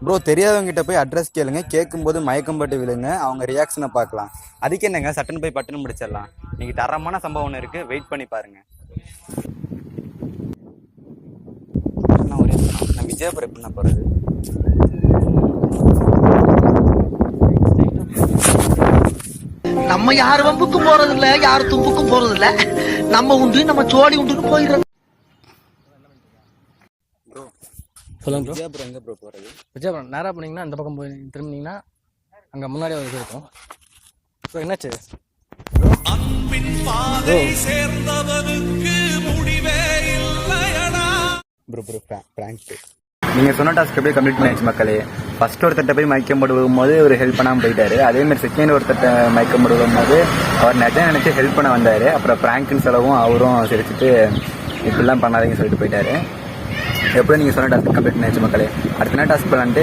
Bro தெரியாதவங்ககிட்ட போய் address கேளுங்க, கேட்கும்போது மயக்கம் போட்டு விழுங்க, அவங்க ரியாக்ஷனை பார்க்கலாம். அதுக்கு என்னங்க சட்டன் போய் பட்டுன்னு முடிச்சிடலாம். இன்னைக்கு தரமான சம்பவம் ஒன்று இருக்கு, வெயிட் பண்ணி பாருங்க. நான் விஜயபுரம் எப்படின்னா போறது? நம்ம யார் வம்புக்கும் போறது இல்ல, யார் தும்புக்கும் போறது இல்ல. நம்ம உண்டு நம்ம சோழி உண்டுன்னு போயிடுறது. ப்ரோ சொல்லுங்க ப்ரோ. விஜயபுரம் எங்க ப்ரோ போறது? விஜயபுரம் நேராக போனீங்கன்னா இந்த பக்கம் போய் திரும்பினீங்கன்னா அங்கே முன்னாடி ஒரு இது இருக்கும். ஸோ என்னாச்சு ப்ரோ பிராங்க். நீங்கள் சொன்ன டாஸ்க் எப்படி கம்ப்ளீட் பண்ணியாச்சு மக்களே. ஃபர்ஸ்ட் ஒருத்தட்ட போய் மயக்கம் போடுவும் போது ஒரு ஹெல்ப் பண்ணாமல் போயிட்டாரு. அதேமாதிரி செகண்ட் ஒருத்தட்ட மயக்கம் போடுவும் போது அவர் நிஜம் நினச்சி ஹெல்ப் பண்ண வந்தார். அப்புறம் பிராங்க்னு சொல்லவும் அவரும் சிரிச்சுட்டு இப்படிலாம் பண்ணாதீங்கன்னு சொல்லிட்டு போயிட்டாரு. எப்படியும் நீங்கள் சொன்ன டாஸ்க் கம்ப்ளீட் பண்ணியாச்சு மக்களே. அடுத்த நாள் டாஸ்க் பண்ணலான்ட்டு